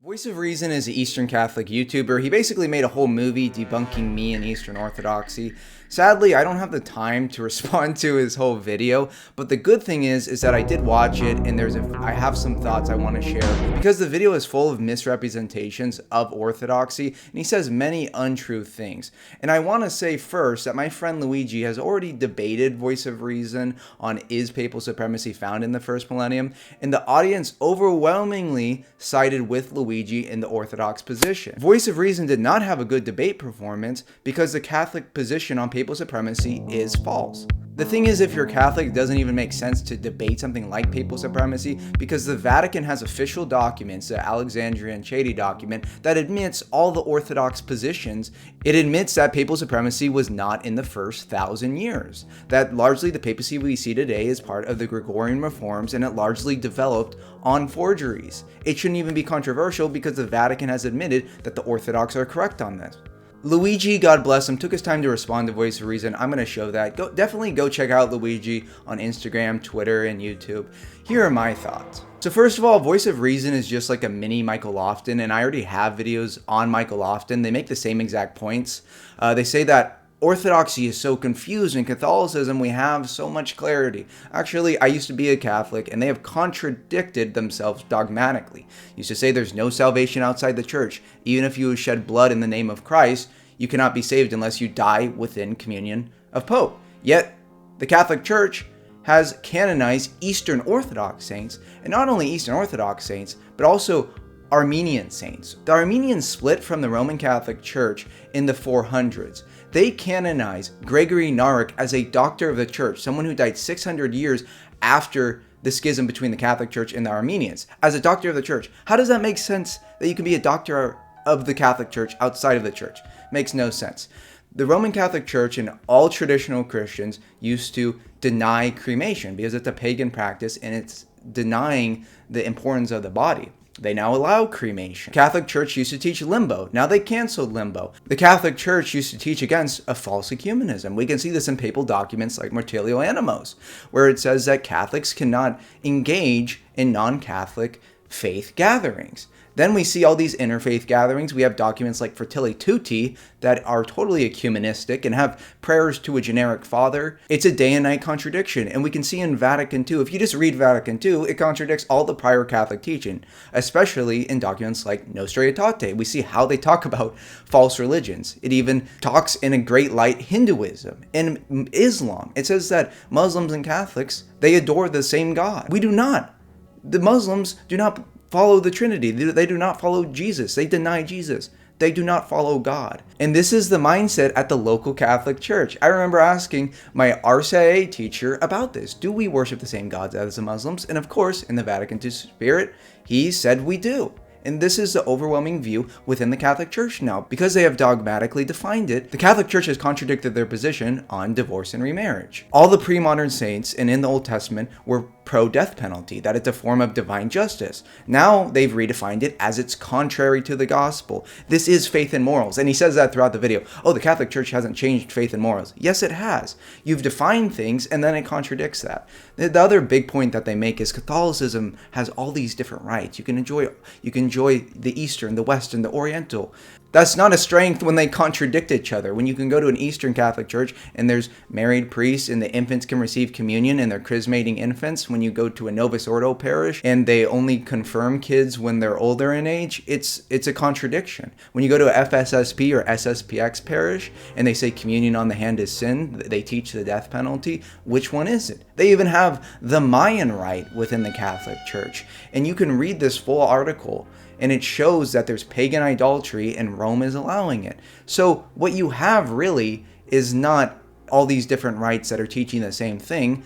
Voice of Reason is an Eastern Catholic YouTuber. He basically made a whole movie debunking me and Eastern Orthodoxy. Sadly, I don't have the time to respond to his whole video, but the good thing is that I did watch it, and I have some thoughts I want to share, because the video is full of misrepresentations of Orthodoxy, and he says many untrue things. And I want to say first that my friend Luigi has already debated Voice of Reason on is papal supremacy found in the first millennium, and the audience overwhelmingly sided with Luigi in the Orthodox position. Voice of Reason did not have a good debate performance because the Catholic position on papal supremacy is false. The thing is, if you're Catholic, it doesn't even make sense to debate something like papal supremacy because the Vatican has official documents, the Alexandria and Chady document, that admits all the Orthodox positions. It admits that papal supremacy was not in the first 1,000 years, that largely the papacy we see today is part of the Gregorian reforms, and it largely developed on forgeries. It shouldn't even be controversial because the Vatican has admitted that the Orthodox are correct on this. Luigi, God bless him, took his time to respond to Voice of Reason. I'm going to show that. Definitely go check out Luigi on Instagram, Twitter, and YouTube. Here are my thoughts. So first of all, Voice of Reason is just like a mini Michael Lofton, and I already have videos on Michael Lofton. They make the same exact points. They say that Orthodoxy is so confused. In Catholicism, we have so much clarity. Actually, I used to be a Catholic, and they have contradicted themselves dogmatically. Used to say there's no salvation outside the church. Even if you shed blood in the name of Christ, you cannot be saved unless you die within communion of Pope. Yet, the Catholic Church has canonized Eastern Orthodox saints, and not only Eastern Orthodox saints, but also Armenian saints. The Armenians split from the Roman Catholic Church in the 400s. They canonized Gregory Narek as a doctor of the church, someone who died 600 years after the schism between the Catholic Church and the Armenians, as a doctor of the church. How does that make sense that you can be a doctor of the Catholic Church outside of the church? Makes no sense. The Roman Catholic Church and all traditional Christians used to deny cremation because it's a pagan practice and it's denying the importance of the body. They now allow cremation. The Catholic Church used to teach limbo. Now they canceled limbo. The Catholic Church used to teach against a false ecumenism. We can see this in papal documents like Martilio Animos, where it says that Catholics cannot engage in non-Catholic faith gatherings. Then we see all these interfaith gatherings. We have documents like Fratelli Tutti that are totally ecumenistic and have prayers to a generic father. It's a day and night contradiction. And we can see in Vatican II, if you just read Vatican II, it contradicts all the prior Catholic teaching, especially in documents like Nostra Aetate. We see how they talk about false religions. It even talks in a great light Hinduism and Islam. It says that Muslims and Catholics, they adore the same God. We do not. The Muslims do not follow the Trinity. They do not follow Jesus. They deny Jesus. They do not follow God. And this is the mindset at the local Catholic Church. I remember asking my RCIA teacher about this. Do we worship the same gods as the Muslims? And of course, in the Vatican II spirit, he said we do. And this is the overwhelming view within the Catholic Church now. Because they have dogmatically defined it, the Catholic Church has contradicted their position on divorce and remarriage. All the pre-modern saints and in the Old Testament were pro-death penalty, that it's a form of divine justice. Now they've redefined it as it's contrary to the gospel. This is faith and morals. And he says that throughout the video. Oh, the Catholic Church hasn't changed faith and morals. Yes, it has. You've defined things and then it contradicts that. The other big point that they make is Catholicism has all these different rites. You can enjoy the Eastern, the Western, the Oriental. That's not a strength when they contradict each other. When you can go to an Eastern Catholic Church and there's married priests and the infants can receive communion and they're chrismating infants. When you go to a Novus Ordo parish and they only confirm kids when they're older in age, it's a contradiction. When you go to a FSSP or SSPX parish and they say communion on the hand is sin, they teach the death penalty, which one is it? They even have the Mayan rite within the Catholic Church. And you can read this full article and it shows that there's pagan idolatry and Rome is allowing it. So what you have really is not all these different rites that are teaching the same thing.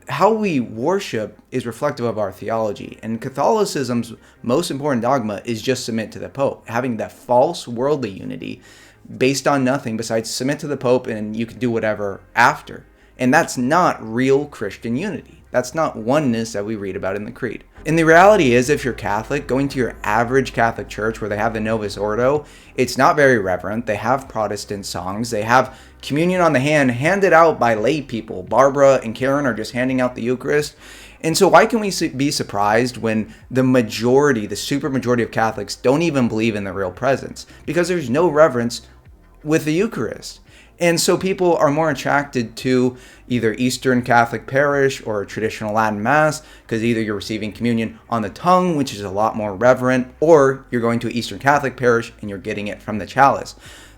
How we worship is reflective of our theology. And Catholicism's most important dogma is just submit to the Pope, having that false worldly unity based on nothing besides submit to the Pope and you can do whatever after. And that's not real Christian unity. That's not oneness that we read about in the Creed. And the reality is, if you're Catholic, going to your average Catholic church where they have the Novus Ordo, it's not very reverent. They have Protestant songs. They have communion on the hand handed out by lay people. Barbara and Karen are just handing out the Eucharist. And so why can we be surprised when the majority, the super majority of Catholics don't even believe in the real presence? Because there's no reverence with the Eucharist. And so people are more attracted to either Eastern Catholic parish or traditional Latin Mass, because either you're receiving communion on the tongue, which is a lot more reverent, or you're going to an Eastern Catholic parish and you're getting it from the chalice.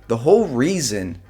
The whole reason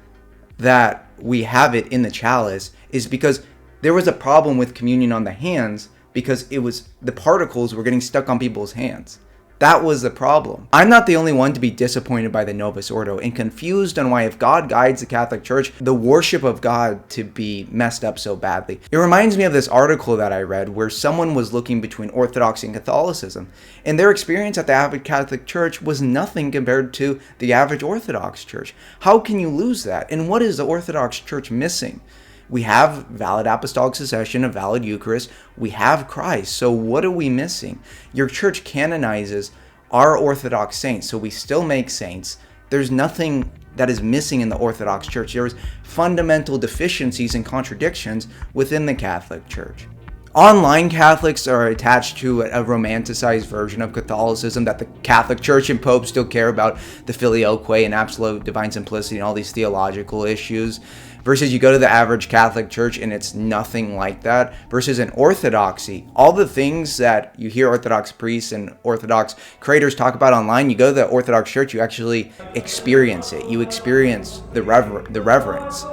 that we have it in the chalice is because there was a problem with communion on the hands, because the particles were getting stuck on people's hands. That was the problem. I'm not the only one to be disappointed by the Novus Ordo and confused on why, if God guides the Catholic Church, the worship of God to be messed up so badly. It reminds me of this article that I read where someone was looking between Orthodoxy and Catholicism, and their experience at the average Catholic Church was nothing compared to the average Orthodox Church. How can you lose that? And what is the Orthodox Church missing? We have valid apostolic succession, a valid Eucharist. We have Christ. So what are we missing? Your church canonizes our Orthodox saints, so we still make saints. There's nothing that is missing in the Orthodox Church. There's fundamental deficiencies and contradictions within the Catholic Church. Online Catholics are attached to a romanticized version of Catholicism, that the Catholic Church and Pope still care about the filioque and absolute divine simplicity and all these theological issues. Versus you go to the average Catholic Church and it's nothing like that. Versus in Orthodoxy, all the things that you hear Orthodox priests and Orthodox creators talk about online, you go to the Orthodox Church, you actually experience it. You experience the reverence.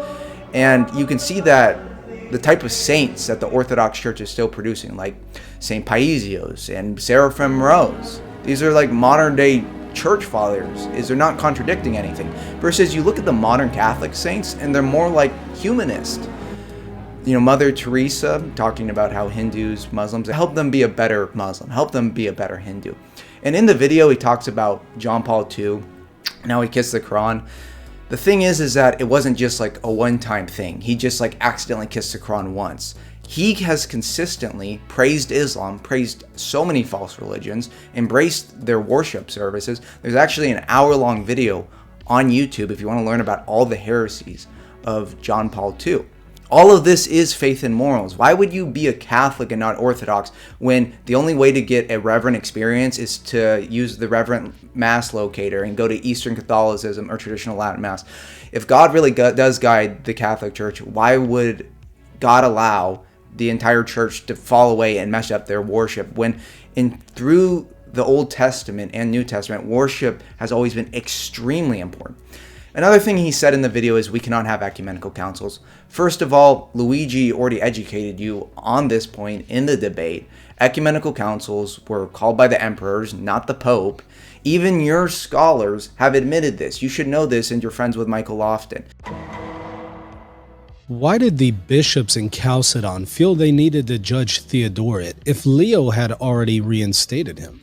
And you can see that the type of saints that the Orthodox Church is still producing, like St. Paisios and Seraphim Rose. These are like modern day church fathers, they're not contradicting anything. Versus you look at the modern Catholic saints and they're more like humanist. Mother Teresa talking about how Hindus, Muslims, help them be a better Muslim, help them be a better Hindu. And in the video he talks about John Paul II, now he kissed the Quran. The thing is that it wasn't just like a one-time thing. He just like accidentally kissed the Quran once. He has consistently praised Islam, praised so many false religions, embraced their worship services. There's actually an hour-long video on YouTube if you want to learn about all the heresies of John Paul II. All of this is faith and morals. Why would you be a Catholic and not Orthodox when the only way to get a reverent experience is to use the reverent Mass locator and go to Eastern Catholicism or traditional Latin Mass? If God really does guide the Catholic Church, why would God allow the entire church to fall away and mess up their worship when through the Old Testament and New Testament, worship has always been extremely important? Another thing he said in the video is we cannot have ecumenical councils. First of all, Luigi already educated you on this point in the debate. Ecumenical councils were called by the emperors, not the Pope. Even your scholars have admitted this. You should know this, and you're friends with Michael Lofton. Why did the bishops in Chalcedon feel they needed to judge Theodoret if Leo had already reinstated him?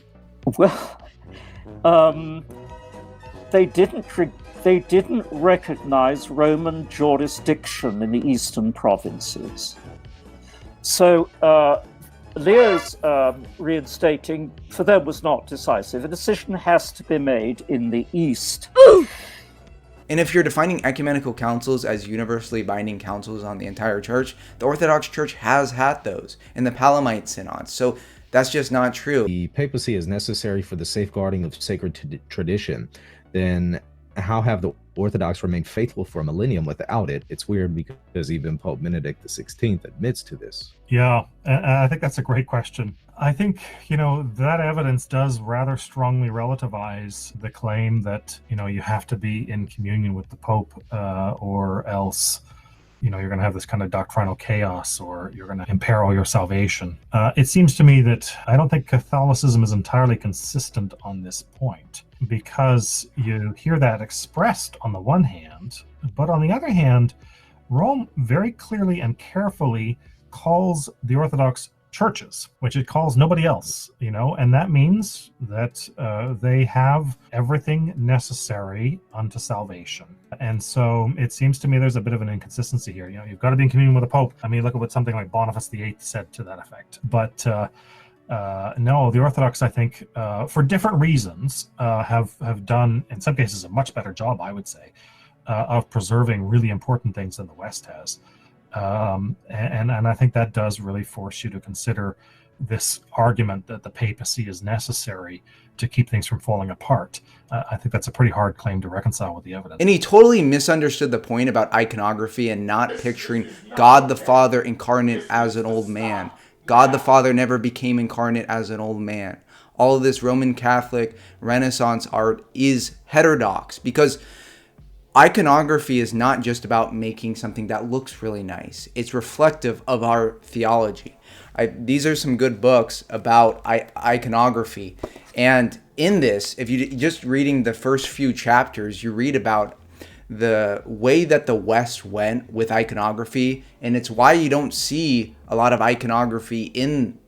Well, they didn't recognize Roman jurisdiction in the eastern provinces. So Leo's reinstating for them was not decisive. A decision has to be made in the east. And if you're defining ecumenical councils as universally binding councils on the entire church, the Orthodox Church has had those in the Palamite synods. So that's just not true. The papacy is necessary for the safeguarding of sacred tradition. Then how have the Orthodox remained faithful for a millennium without it? It's weird because even Pope Benedict XVI admits to this. Yeah, I think that's a great question. I think, that evidence does rather strongly relativize the claim that, you have to be in communion with the Pope or else, you're going to have this kind of doctrinal chaos or you're going to imperil your salvation. It seems to me that I don't think Catholicism is entirely consistent on this point, because you hear that expressed on the one hand, but on the other hand, Rome very clearly and carefully calls the Orthodox churches, which it calls nobody else, and that means that they have everything necessary unto salvation. And so it seems to me there's a bit of an inconsistency here. You've got to be in communion with the Pope. I mean, look at what something like Boniface VIII said to that effect. But no, the Orthodox, I think, for different reasons, have done, in some cases, a much better job, I would say, of preserving really important things than the West has. And I think that does really force you to consider this argument that the papacy is necessary to keep things from falling apart. I think that's a pretty hard claim to reconcile with the evidence. And he totally misunderstood the point about iconography and not picturing God the Father incarnate as an old man. God the Father never became incarnate as an old man. All of this Roman Catholic Renaissance art is heterodox, because iconography is not just about making something that looks really nice. It's reflective of our theology. These are some good books about iconography. And in this, if you just reading the first few chapters, you read about the way that the West went with iconography. And it's why you don't see a lot of iconography in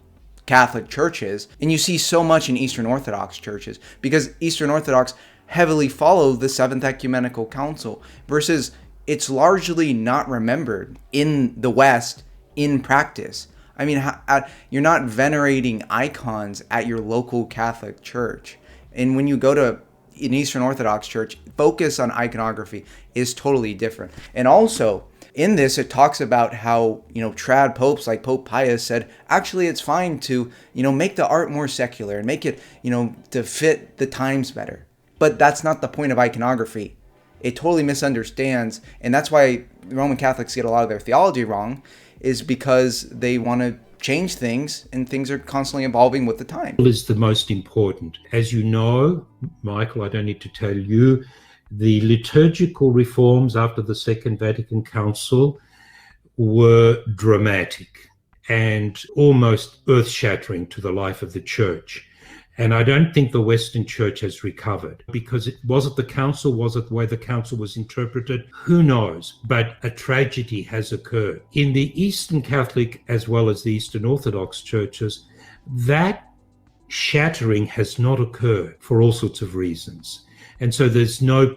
Catholic churches. And you see so much in Eastern Orthodox churches, because Eastern Orthodox heavily follow the Seventh Ecumenical Council, versus it's largely not remembered in the West in practice. I mean, you're not venerating icons at your local Catholic church. And when you go to an Eastern Orthodox church, focus on iconography is totally different. And also, in this, it talks about how, trad popes like Pope Pius said, actually, it's fine to, make the art more secular and make it, to fit the times better. But that's not the point of iconography. It totally misunderstands. And that's why Roman Catholics get a lot of their theology wrong, is because they want to change things, and things are constantly evolving with the time. Is the most important. As you know, Michael, I don't need to tell you, the liturgical reforms after the Second Vatican Council were dramatic and almost earth-shattering to the life of the church. And I don't think the Western Church has recovered, because was it the council? Was it the way the council was interpreted? Who knows? But a tragedy has occurred. In the Eastern Catholic as well as the Eastern Orthodox churches, that shattering has not occurred for all sorts of reasons. And so there's no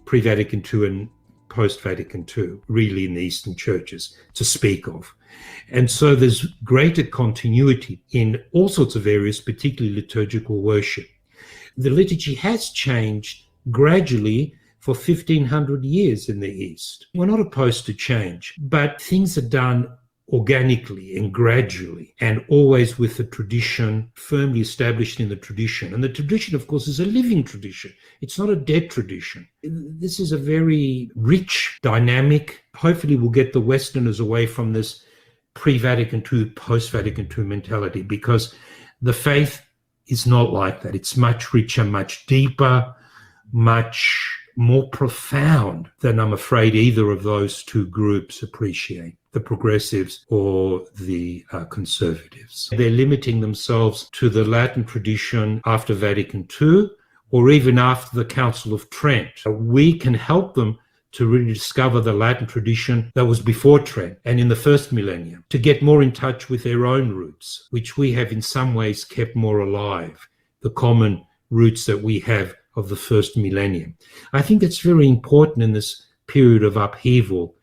pre-Vatican II and post-Vatican II really in the Eastern churches to speak of. And so there's greater continuity in all sorts of areas, particularly liturgical worship. The liturgy has changed gradually for 1,500 years in the East. We're not opposed to change, but things are done organically and gradually, and always with the tradition firmly established in the tradition. And the tradition, of course, is a living tradition. It's not a dead tradition. This is a very rich dynamic. Hopefully we'll get the Westerners away from this pre-Vatican II, post-Vatican II mentality, because the faith is not like that. It's much richer, much deeper, much more profound than I'm afraid either of those two groups appreciate, the progressives or the conservatives. They're limiting themselves to the Latin tradition after Vatican II, or even after the Council of Trent. We can help them to really discover the Latin tradition that was before Trent and in the first millennium, to get more in touch with their own roots, which we have in some ways kept more alive, the common roots that we have of the first millennium. I think it's very important in this period of upheaval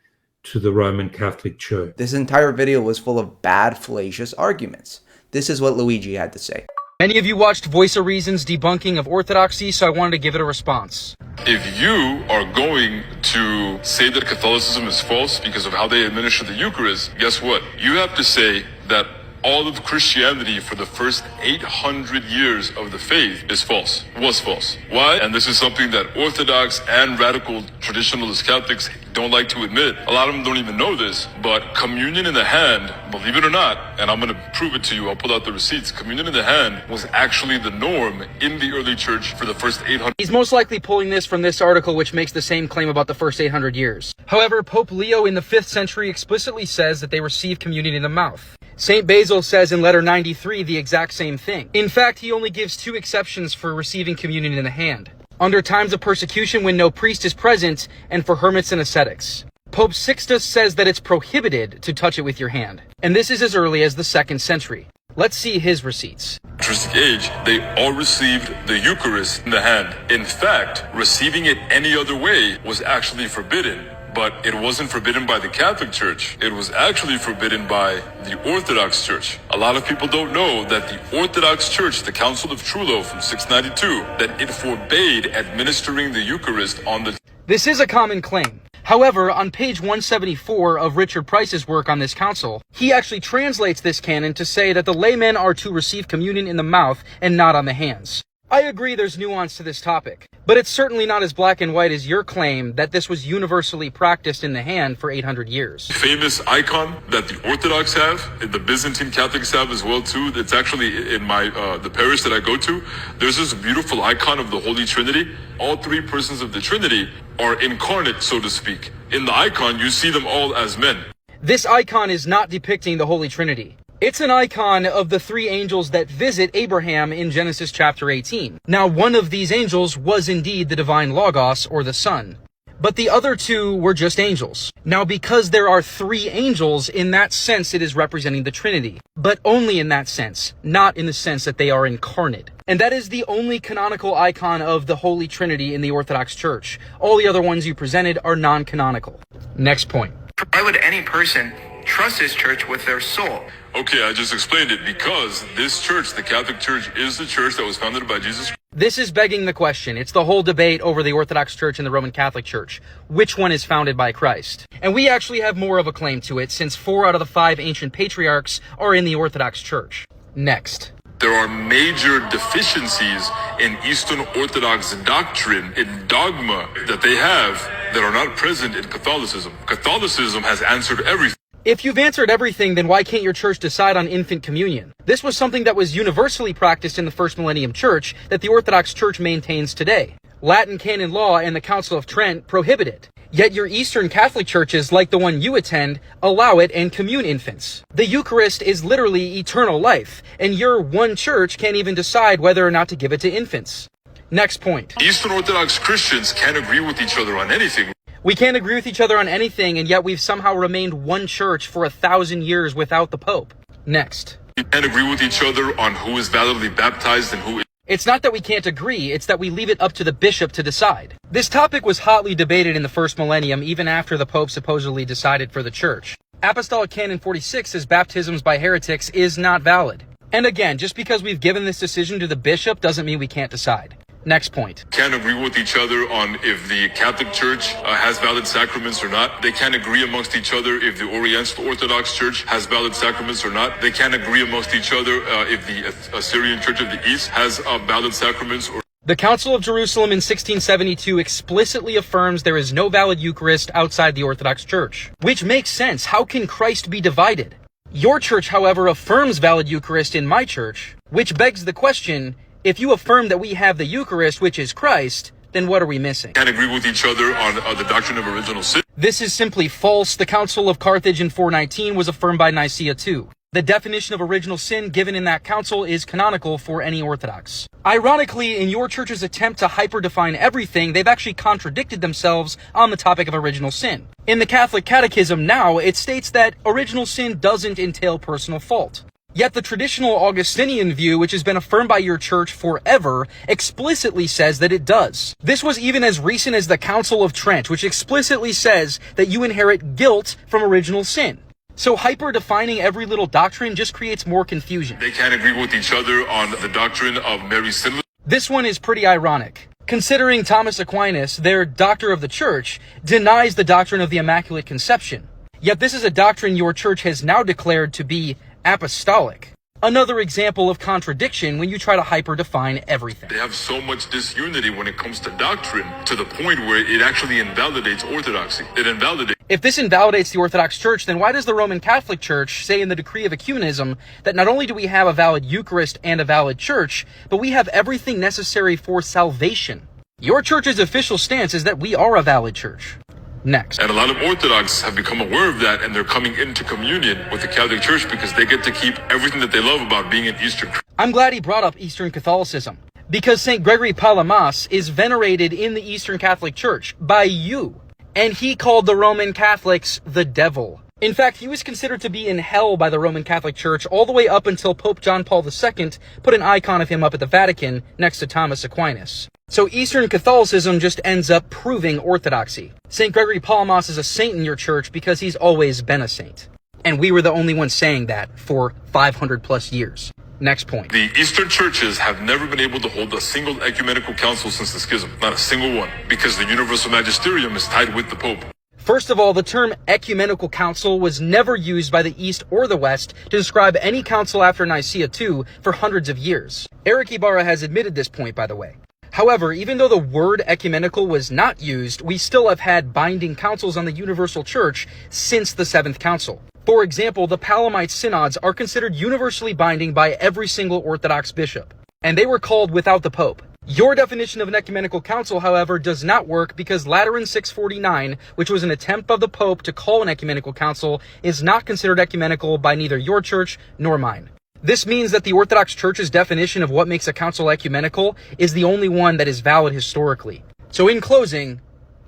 to the Roman Catholic Church. This entire video was full of bad, fallacious arguments. This is what Luigi had to say. Many of you watched Voice of Reason's debunking of orthodoxy, so I wanted to give it a response. If you are going to say that Catholicism is false because of how they administer the Eucharist, guess what? You have to say that all of Christianity for the first 800 years of the faith is false, was false. Why? And this is something that Orthodox and radical traditionalist Catholics don't like to admit. A lot of them don't even know this, but communion in the hand, believe it or not, and I'm going to prove it to you, I'll pull out the receipts, communion in the hand was actually the norm in the early church for the first 800. He's most likely pulling this from this article, which makes the same claim about the first 800 years. However, Pope Leo in the 5th century explicitly says that they receive communion in the mouth. St. Basil says in letter 93 the exact same thing. In fact, he only gives 2 exceptions for receiving communion in the hand: under times of persecution when no priest is present, and for hermits and ascetics. Pope Sixtus says that it's prohibited to touch it with your hand, and this is as early as the 2nd century. Let's see his receipts. Patristic age, they all received the Eucharist in the hand. In fact, receiving it any other way was actually forbidden. But it wasn't forbidden by the Catholic Church. It was actually forbidden by the Orthodox Church. A lot of people don't know that the Orthodox Church, the Council of Trullo from 692, that it forbade administering the Eucharist on the... This is a common claim. However, on page 174 of Richard Price's work on this council, he actually translates this canon to say that the laymen are to receive communion in the mouth and not on the hands. I agree there's nuance to this topic, but it's certainly not as black and white as your claim that this was universally practiced in the hand for 800 years. Famous icon that the Orthodox have, and the Byzantine Catholics have as well too. It's actually in my the parish that I go to. There's this beautiful icon of the Holy Trinity. All three persons of the Trinity are incarnate, so to speak. In the icon, you see them all as men. This icon is not depicting the Holy Trinity. It's an icon of the three angels that visit Abraham in Genesis chapter 18. Now, one of these angels was indeed the divine Logos, or the Son. But the other two were just angels. Now, because there are three angels, in that sense it is representing the Trinity. But only in that sense, not in the sense that they are incarnate. And that is the only canonical icon of the Holy Trinity in the Orthodox Church. All the other ones you presented are non-canonical. Next point. Why would any person trust his church with their soul? Okay, I just explained it because this church, the Catholic Church, is the church that was founded by Jesus Christ. This is begging the question. It's the whole debate over the Orthodox Church and the Roman Catholic Church. Which one is founded by Christ? And we actually have more of a claim to it, since 4 out of the 5 ancient patriarchs are in the Orthodox Church. Next. There are major deficiencies in Eastern Orthodox doctrine, in dogma that they have that are not present in Catholicism. Catholicism has answered everything. If you've answered everything, then why can't your church decide on infant communion? This was something that was universally practiced in the First Millennium Church that the Orthodox Church maintains today. Latin canon law and the Council of Trent prohibit it. Yet your Eastern Catholic churches, like the one you attend, allow it and commune infants. The Eucharist is literally eternal life, and your one church can't even decide whether or not to give it to infants. Next point. Eastern Orthodox Christians can't agree with each other on anything. We can't agree with each other on anything, and yet we've somehow remained one church for 1,000 years without the Pope. Next. We can't agree with each other on who is validly baptized and who. It's not that we can't agree, it's that we leave it up to the bishop to decide. This topic was hotly debated in the first millennium, even after the Pope supposedly decided for the church. Apostolic Canon 46 says baptisms by heretics is not valid. And again, just because we've given this decision to the bishop doesn't mean we can't decide. Next point. Can't agree with each other on if the Catholic Church has valid sacraments or not. They can't agree amongst each other if the Oriental Orthodox Church has valid sacraments or not. They can't agree amongst each other if the Assyrian Church of the East has valid sacraments. The Council of Jerusalem in 1672 explicitly affirms there is no valid Eucharist outside the Orthodox Church. Which makes sense. How can Christ be divided? Your church, however, affirms valid Eucharist in my church, which begs the question, if you affirm that we have the Eucharist, which is Christ, then what are we missing? Can't agree with each other on the doctrine of original sin. This is simply false. The Council of Carthage in 419 was affirmed by Nicaea too. The definition of original sin given in that council is canonical for any Orthodox. Ironically, in your church's attempt to hyper-define everything, they've actually contradicted themselves on the topic of original sin. In the Catholic Catechism now, it states that original sin doesn't entail personal fault. Yet the traditional Augustinian view, which has been affirmed by your church forever, explicitly says that it does. This was even as recent as the Council of Trent, which explicitly says that you inherit guilt from original sin. So hyper-defining every little doctrine just creates more confusion. They can't agree with each other on the doctrine of Mary's sinless. This one is pretty ironic, considering Thomas Aquinas, their doctor of the church, denies the doctrine of the Immaculate Conception. Yet this is a doctrine your church has now declared to be apostolic. Another example of contradiction when you try to hyper-define everything. They have so much disunity when it comes to doctrine to the point where it actually invalidates orthodoxy. It invalidates. If this invalidates the Orthodox Church, then why does the Roman Catholic Church say in the Decree of Ecumenism that not only do we have a valid Eucharist and a valid church, but we have everything necessary for salvation? Your church's official stance is that we are a valid church. Next. And a lot of Orthodox have become aware of that, and they're coming into communion with the Catholic Church because they get to keep everything that they love about being an Eastern. I'm glad he brought up Eastern Catholicism, because St. Gregory Palamas is venerated in the Eastern Catholic Church by you, and he called the Roman Catholics the devil. In fact, he was considered to be in hell by the Roman Catholic Church all the way up until Pope John Paul II put an icon of him up at the Vatican next to Thomas Aquinas. So Eastern Catholicism just ends up proving orthodoxy. St. Gregory Palamas is a saint in your church because he's always been a saint. And we were the only ones saying that for 500 plus years. Next point. The Eastern churches have never been able to hold a single ecumenical council since the schism. Not a single one. Because the universal magisterium is tied with the Pope. First of all, the term ecumenical council was never used by the East or the West to describe any council after Nicaea II for hundreds of years. Eric Ibarra has admitted this point, by the way. However, even though the word ecumenical was not used, we still have had binding councils on the universal church since the Seventh Council. For example, the Palamite synods are considered universally binding by every single Orthodox bishop, and they were called without the Pope. Your definition of an ecumenical council, however, does not work because Lateran 649, which was an attempt of the Pope to call an ecumenical council, is not considered ecumenical by neither your church nor mine. This means that the Orthodox Church's definition of what makes a council ecumenical is the only one that is valid historically. So in closing,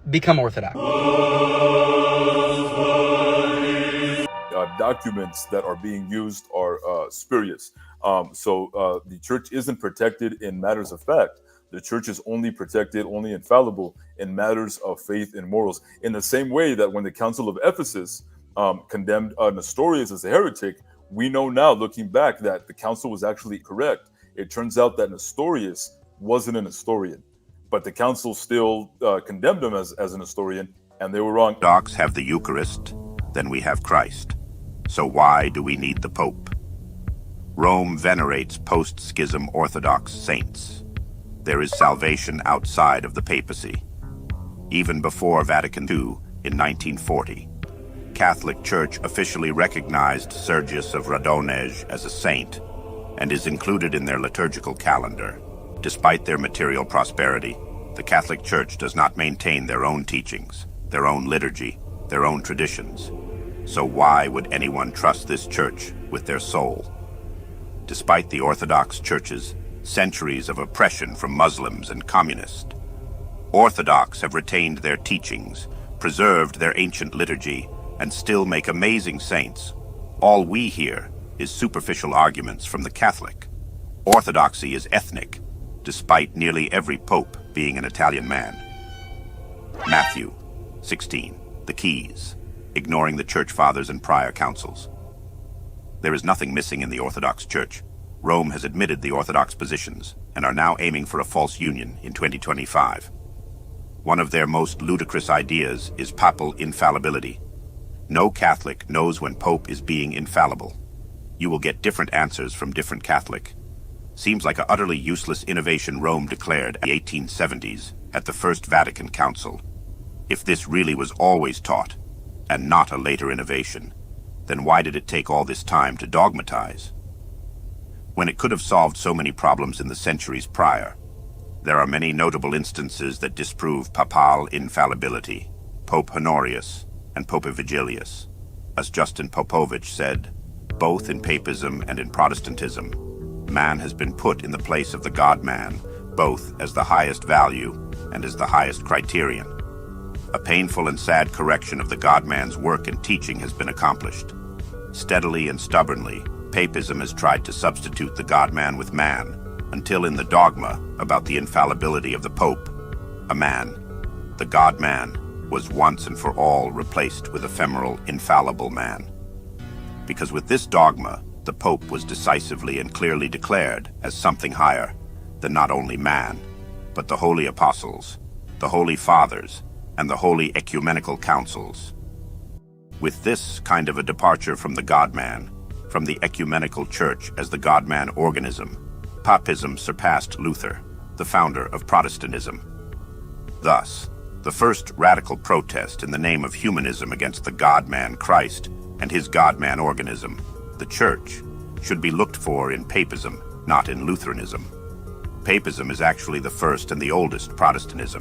become Orthodox. Documents that are being used are spurious. So the church isn't protected in matters of fact. The church is only protected, only infallible in matters of faith and morals. In the same way that when the Council of Ephesus condemned Nestorius as a heretic, we know now, looking back, that the council was actually correct. It turns out that Nestorius wasn't a Nestorian, but the council still condemned him as a Nestorian, and they were wrong. Orthodox have the Eucharist, then we have Christ. So why do we need the Pope? Rome venerates post-schism Orthodox saints. There is salvation outside of the papacy. Even before Vatican II in 1940, Catholic Church officially recognized Sergius of Radonej as a saint and is included in their liturgical calendar. Despite their material prosperity, the Catholic Church does not maintain their own teachings, their own liturgy, their own traditions. So why would anyone trust this church with their soul? Despite the Orthodox Church's centuries of oppression from Muslims and communists, Orthodox have retained their teachings, preserved their ancient liturgy, and still make amazing saints. All we hear is superficial arguments from the Catholic. Orthodoxy is ethnic, despite nearly every pope being an Italian man. Matthew 16, the keys, ignoring the church fathers and prior councils. There is nothing missing in the Orthodox Church. Rome has admitted the Orthodox positions and are now aiming for a false union in 2025. One of their most ludicrous ideas is papal infallibility. No Catholic knows when Pope is being infallible. You will get different answers from different Catholic. Seems like an utterly useless innovation Rome declared in the 1870s at the First Vatican Council. If this really was always taught, and not a later innovation, then why did it take all this time to dogmatize? When it could have solved so many problems in the centuries prior, there are many notable instances that disprove papal infallibility. Pope Honorius and Pope Vigilius. As Justin Popovich said, both in papism and in Protestantism, man has been put in the place of the God-man, both as the highest value and as the highest criterion. A painful and sad correction of the God-man's work and teaching has been accomplished. Steadily and stubbornly, papism has tried to substitute the God-man with man, until in the dogma about the infallibility of the Pope, a man, the God-man, was once and for all replaced with ephemeral, infallible man. Because with this dogma, the Pope was decisively and clearly declared as something higher than not only man, but the holy apostles, the holy fathers, and the holy ecumenical councils. With this kind of a departure from the God-man, from the ecumenical church as the God-man organism, Papism surpassed Luther, the founder of Protestantism. Thus, the first radical protest in the name of humanism against the God-man Christ and his God-man organism, the Church, should be looked for in papism, not in Lutheranism. Papism is actually the first and the oldest Protestantism.